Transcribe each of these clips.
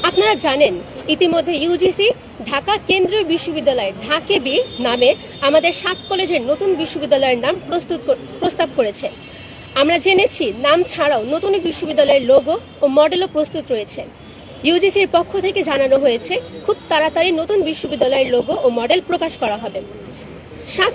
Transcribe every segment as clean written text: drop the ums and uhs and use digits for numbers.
আপনারা জানেন ইতিমধ্যে ইউজিসি ঢাকা কেন্দ্রীয় বিশ্ববিদ্যালয় ঢাকেবি নামে আমাদের 7 কলেজের নতুন বিশ্ববিদ্যালয়ের নাম প্রস্তাব করেছে। আমরা জেনেছি নাম ছাড়াও নতুন বিশ্ববিদ্যালয়ের লোগো ও মডেলও প্রস্তুত রয়েছে। ইউজিসির পক্ষ থেকে জানানো হয়েছে খুব তাড়াতাড়ি নতুন বিশ্ববিদ্যালয়ের লোগো ও মডেল প্রকাশ করা হবে। 7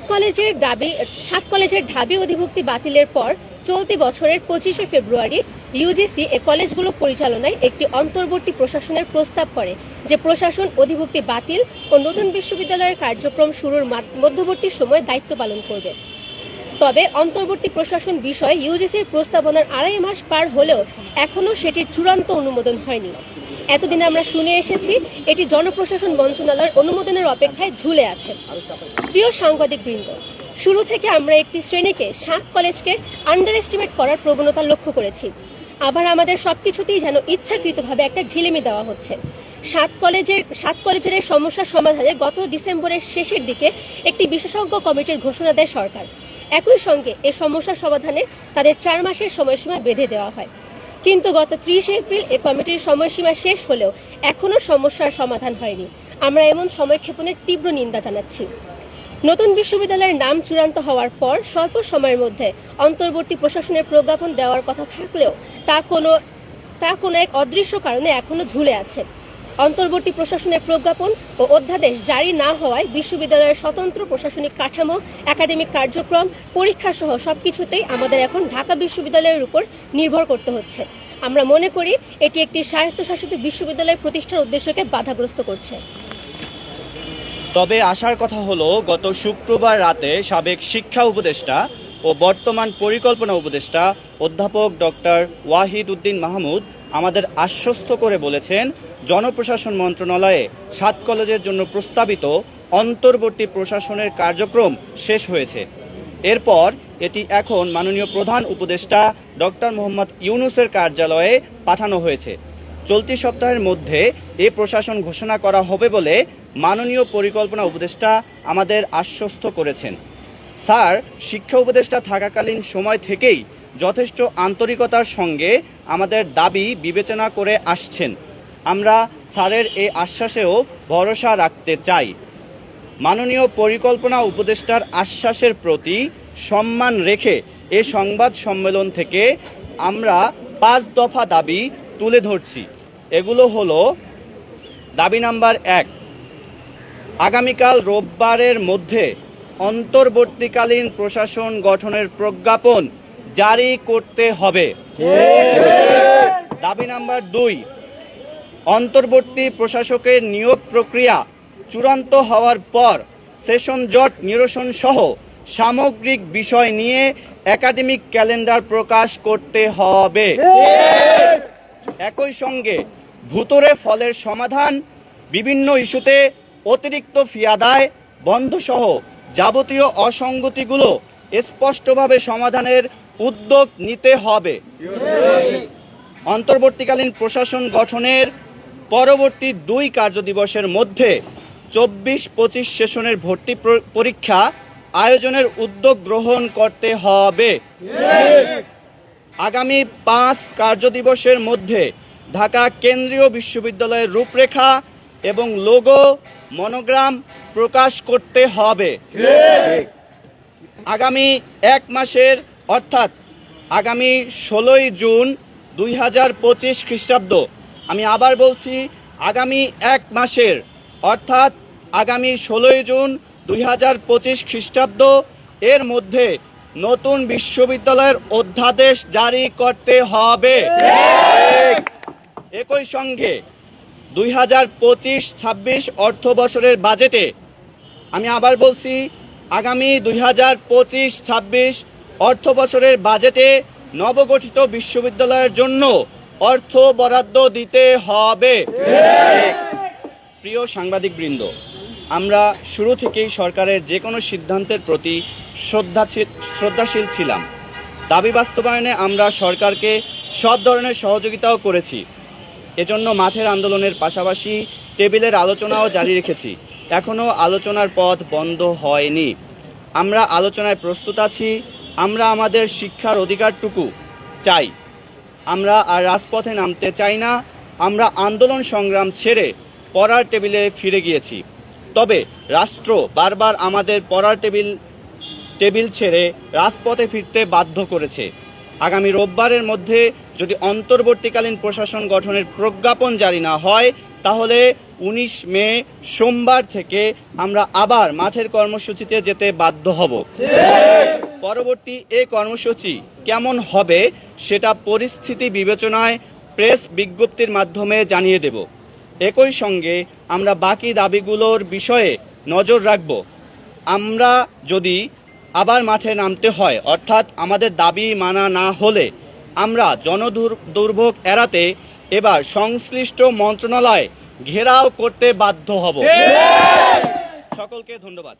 কলেজের ঢাবি অধিভুক্তি বাতিলের পর চলতি বছরের 25শে ফেব্রুয়ারি ইউজিসি এ কলেজগুলো পরিচালনায় একটি অন্তর্বর্তী প্রশাসনের প্রস্তাব করে, যে প্রশাসন অধিভুক্তি বাতিল ও নতুন বিশ্ববিদ্যালয়ের কার্যক্রম শুরুর মধ্যবর্তী সময় দায়িত্ব পালন করবে। তবে অন্তর্বর্তী প্রশাসন বিষয়ে ইউজিসির প্রস্তাবনার 2.5 মাস পার হলেও এখনও সেটির চূড়ান্ত অনুমোদন হয়নি। এতদিন আমরা শুনে এসেছি এটি জনপ্রশাসন মন্ত্রণালয়ের অনুমোদনের অপেক্ষায় ঝুলে আছে। প্রিয় সাংবাদিকবৃন্দ, শুরু থেকে আমরা একটি শ্রেণীকে 7 কলেজকে আন্ডার এস্টিমেট করার প্রবণতা লক্ষ্য করেছি। আবার আমাদের সবকিছুতেই যেন ইচ্ছাকৃতভাবে একটা ঢিলেমি দেওয়া হচ্ছে। 7 কলেজের এই সমস্যার সমাধানে গত ডিসেম্বরের শেষের দিকে একটি বিশেষজ্ঞ কমিটির ঘোষণা দেয় সরকার। একই সঙ্গে এই সমস্যার সমাধানে তাদের 4 মাসের সময়সীমা বেঁধে দেওয়া হয়। কিন্তু গত 30 এপ্রিল এই কমিটির সময়সীমা শেষ হলেও এখনও সমস্যার সমাধান হয়নি। আমরা এমন সময়ক্ষেপণের তীব্র নিন্দা জানাচ্ছি। নতুন বিশ্ববিদ্যালয়ের নাম চূড়ান্ত হওয়ার পর স্বল্প সময়ের মধ্যে অন্তর্বর্তী প্রশাসনের প্রজ্ঞাপন দেওয়ার কথা থাকলেও তা কোনো এক অদৃশ্য কারণে এখনো ঝুলে আছে। অন্তর্বর্তী প্রশাসনের প্রজ্ঞাপন ও অধ্যাদেশ জারি না হওয়ায় বিশ্ববিদ্যালয়ের স্বতন্ত্র প্রশাসনিক কাঠামো, একাডেমিক কার্যক্রম, পরীক্ষা সহ সবকিছুতেই আমাদের এখন ঢাকা বিশ্ববিদ্যালয়ের উপর নির্ভর করতে হচ্ছে। আমরা মনে করি এটি একটি স্বায়ত্তশাসিত বিশ্ববিদ্যালয় প্রতিষ্ঠার উদ্দেশ্যকে বাধাগ্রস্ত করছে। তবে আসার কথা হলো, গত শুক্রবার রাতে সাবেক শিক্ষা উপদেষ্টা ও বর্তমান পরিকল্পনা উপদেষ্টা অধ্যাপক ডক্টর ওয়াহিদ উদ্দিন মাহমুদ আমাদের আশ্বস্ত করে বলেছেন, জনপ্রশাসন মন্ত্রণালয়ে 7 কলেজের জন্য প্রস্তাবিত অন্তর্বর্তী প্রশাসনের কার্যক্রম শেষ হয়েছে। এরপর এটি এখন মাননীয় প্রধান উপদেষ্টা ডক্টর মোহাম্মদ ইউনূসের কার্যালয়ে পাঠানো হয়েছে। চলতি সপ্তাহের মধ্যে এ প্রশাসন ঘোষণা করা হবে বলে মাননীয় পরিকল্পনা উপদেষ্টা আমাদের আশ্বস্ত করেছেন। স্যার শিক্ষা উপদেষ্টা থাকাকালীন সময় থেকেই যথেষ্ট আন্তরিকতার সঙ্গে আমাদের দাবি বিবেচনা করে আসছেন। আমরা স্যারের এই আশ্বাসেও ভরসা রাখতে চাই। মাননীয় পরিকল্পনা উপদেষ্টার আশ্বাসের প্রতি সম্মান রেখে এ সংবাদ সম্মেলন থেকে আমরা 5 দফা দাবি তুলে ধরছি। এগুলো হলো: দাবি নাম্বার 1, আগামীকাল রোববারের মধ্যে অন্তর্বর্তীকালীন প্রশাসন গঠনের প্রজ্ঞাপন জারি করতে হবে। দাবি নাম্বার 2, অন্তর্বর্তী প্রশাসকের নিয়োগ প্রক্রিয়া চূড়ান্ত হওয়ার পর সেশন জট নিরসন সহ সামগ্রিক বিষয় নিয়ে একাডেমিক ক্যালেন্ডার প্রকাশ করতে হবে। একই সঙ্গে ভুতুড়ে ফলের সমাধান, বিভিন্ন ইস্যুতে অতিরিক্ত ফি আদায় বন্ধ সহ যাবতীয় অসঙ্গতিগুলো স্পষ্টভাবে সমাধানের উদ্যোগ নিতে হবে। অন্তর্বর্তীকালীন প্রশাসন গঠনের পরবর্তী 2 কার্যদিবসের মধ্যে 24-25 সেশনের ভর্তি পরীক্ষা আয়োজনের উদ্যোগ গ্রহণ করতে হবে। আগামী 5 কার্যদিবসের মধ্যে ঢাকা কেন্দ্রীয় বিশ্ববিদ্যালয়ের রূপরেখা এবং লোগো, মনোগ্রাম প্রকাশ করতে হবে। আগামী 1 মাসের অর্থাৎ আগামী 16ই জুন 2025 খ্রিস্টাব্দ, আমি আবার বলছি, আগামী 1 মাসের অর্থাৎ আগামী 16ই জুন 2025 খ্রিস্টাব্দ এর মধ্যে নতুন বিশ্ববিদ্যালয়ের অধ্যাদেশ জারি করতে হবে। একই সঙ্গে 2025-26 অর্থ বছরের বাজেটে, আমি আবার বলছি, আগামী 2025-26 অর্থ বছরের বাজেটে নবগঠিত বিশ্ববিদ্যালয়ের জন্য অর্থ বরাদ্দ দিতে হবে। প্রিয় সাংবাদিকবৃন্দ, আমরা শুরু থেকেই সরকারের যে কোনো সিদ্ধান্তের প্রতি শ্রদ্ধাশীল ছিলাম। দাবি বাস্তবায়নে আমরা সরকারকে সব ধরনের সহযোগিতাও করেছি। এজন্য মাঠের আন্দোলনের পাশাপাশি টেবিলের আলোচনাও জারি রেখেছি। এখনও আলোচনার পথ বন্ধ হয়নি। আমরা আলোচনায় প্রস্তুত আছি। আমরা আমাদের শিক্ষার অধিকারটুকু চাই। আমরা আর রাজপথে নামতে চাই না। আমরা আন্দোলন সংগ্রাম ছেড়ে পড়ার টেবিলে ফিরে গিয়েছি। তবে রাষ্ট্র বারবার আমাদের পড়ার টেবিল ছেড়ে রাজপথে ফিরতে বাধ্য করেছে। আগামী রোববারের মধ্যে যদি অন্তর্বর্তীকালীন প্রশাসন গঠনের প্রজ্ঞাপন জারি না হয়, তাহলে 19 মে সোমবার থেকে আমরা আবার মাঠের কর্মসূচিতে যেতে বাধ্য হব। পরবর্তী এই কর্মসূচি কেমন হবে সেটা পরিস্থিতি বিবেচনায় প্রেস বিজ্ঞপ্তির মাধ্যমে জানিয়ে দেব। একই সঙ্গে আমরা বাকি দাবিগুলোর বিষয়ে নজর রাখব। আমরা যদি আবার মাঠে নামতে হয়, অর্থাৎ আমাদের দাবি মানা না হলে আমরা জনদুর্ভোগ এড়াতে এবার সংশ্লিষ্ট মন্ত্রণালয় ঘেরাও করতে বাধ্য হব। সকলকে ধন্যবাদ।